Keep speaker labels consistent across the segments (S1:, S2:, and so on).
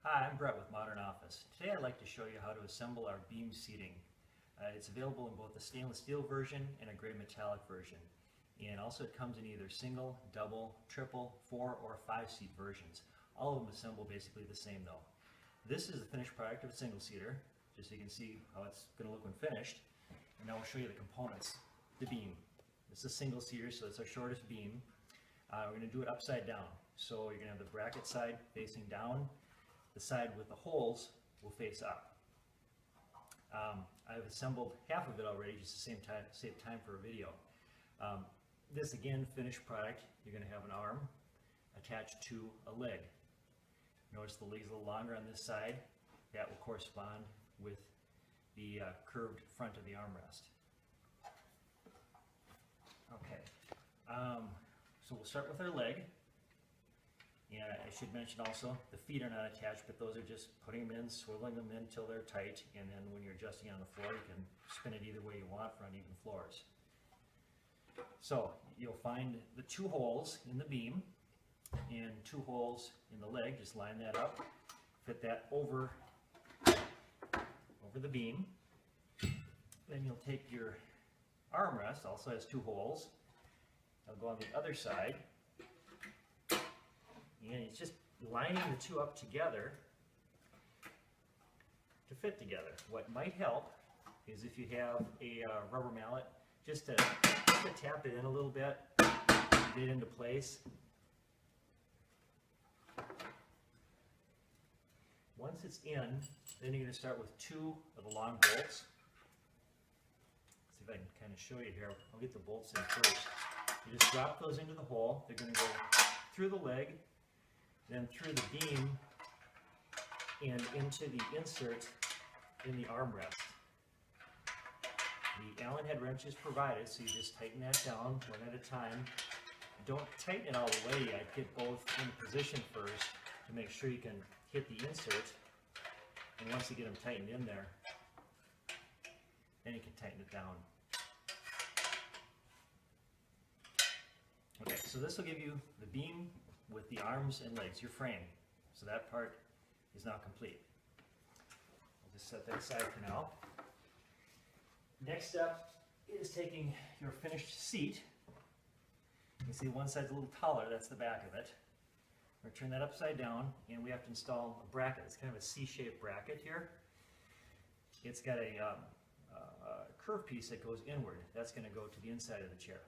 S1: Hi, I'm Brett with Modern Office. Today I'd like to show you how to assemble our beam seating. It's available in both the stainless steel version and a gray metallic version. And also it comes in either single, double, triple, 4 or 5 seat versions. All of them assemble basically the same though. This is the finished product of a single seater, just so you can see how it's going to look when finished. And now we'll show you the components. The beam. This is a single seater, so it's our shortest beam. We're going to do it upside down. So you're going to have the bracket side facing down. The side with the holes will face up. I've assembled half of it already just to save time for a video. This again, finished product. You're going to have an arm attached to a leg. Notice the leg's a little longer on this side. That will correspond with the curved front of the armrest. Okay, so we'll start with our leg. And I should mention also, the feet are not attached, but those are just putting them in, swiveling them in until they're tight, and then when you're adjusting on the floor, you can spin it either way you want for uneven floors. So you'll find the 2 holes in the beam and 2 holes in the leg. Just line that up, fit that over the beam. Then you'll take your armrest, also has 2 holes. It'll go on the other side. And it's just lining the 2 up together to fit together. What might help is if you have a rubber mallet, just to tap it in a little bit, get it into place. Once it's in, then you're going to start with 2 of the long bolts. See if I can kind of show you here. I'll get the bolts in first. You just drop those into the hole. They're going to go through the leg, then through the beam and into the insert in the armrest. The Allen head wrench is provided, so you just tighten that down one at a time. Don't tighten it all the way yet. Get both in position first to make sure you can hit the insert. And once you get them tightened in there, then you can tighten it down. Okay, so this will give you the beam with the arms and legs, your frame. So that part is now complete. I'll just set that aside for now. Next step is taking your finished seat. You can see one side's a little taller, that's the back of it. We're going to turn that upside down, and we have to install a bracket. It's kind of a C-shaped bracket here. It's got a curved piece that goes inward. That's going to go to the inside of the chair.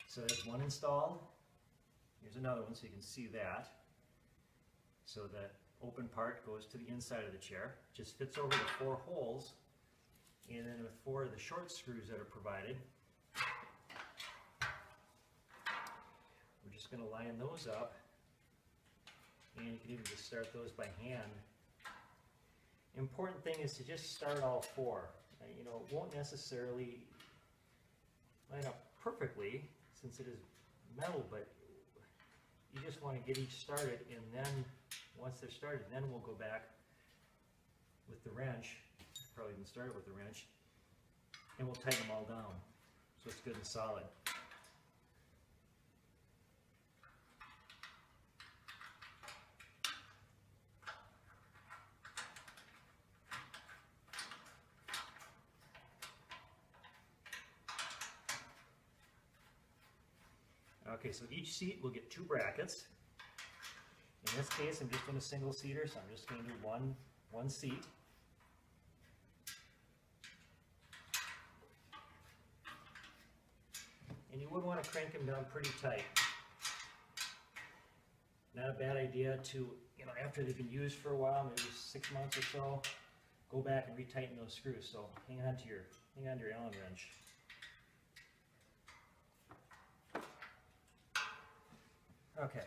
S1: So there's one installed. Here's another one so you can see that. So the open part goes to the inside of the chair. Just fits over the 4 holes, and then with 4 of the short screws that are provided, we're just going to line those up, and you can even just start those by hand. Important thing is to just start all 4. You know, it won't necessarily line up perfectly since it is metal, but you just want to get each started, and then once they're started, then we'll go back with the wrench, probably even started with the wrench, and we'll tighten them all down so it's good and solid. Okay, so each seat will get 2 brackets. In this case, I'm just in a single seater, so I'm just going to do one seat. And you would want to crank them down pretty tight. Not a bad idea to, you know, after they've been used for a while, maybe 6 months or so, go back and retighten those screws. So hang on to your Allen wrench. Okay.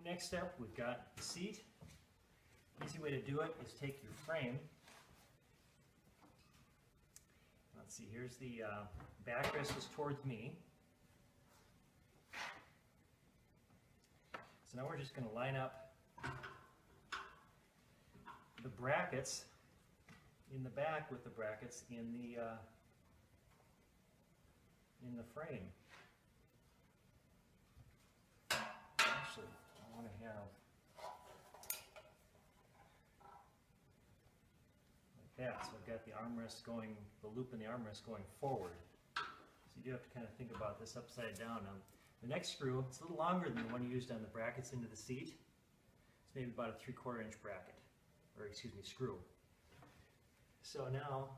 S1: Next step, we've got the seat. Easy way to do it is take your frame. Let's see, here's the backrest is towards me. So now we're just going to line up the brackets in the back with the brackets in the frame. Actually, I want to have that. So I've got the armrest going, the loop in the armrest going forward. So you do have to kind of think about this upside down. Now, the next screw, it's a little longer than the one you used on the brackets into the seat. It's maybe about a 3/4 inch bracket, or excuse me, screw. So now,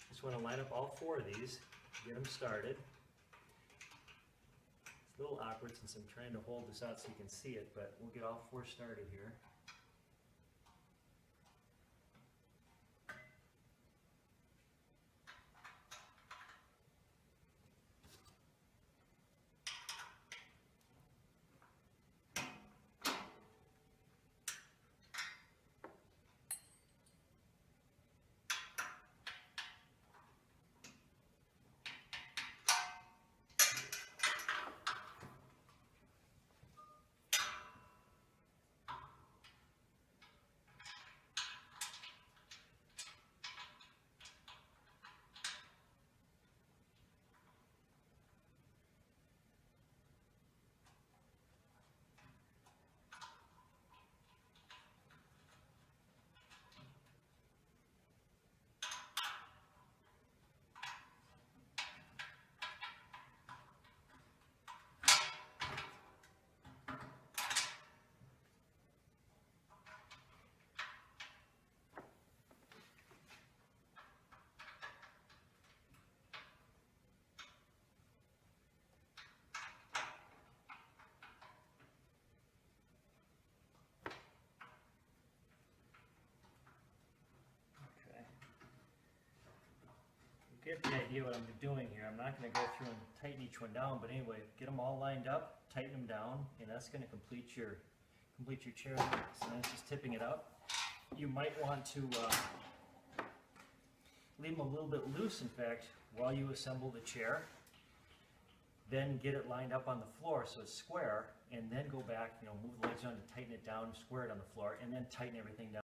S1: just want to line up all 4 of these, get them started. It's a little awkward since I'm trying to hold this out so you can see it, but we'll get all 4 started here. Get the idea what I'm doing here. I'm not going to go through and tighten each one down, but anyway, get them all lined up, tighten them down, and that's going to complete your chair. So that's just tipping it up. You might want to leave them a little bit loose, in fact, while you assemble the chair. Then get it lined up on the floor so it's square, and then go back, move the legs on to tighten it down, square it on the floor, and then tighten everything down.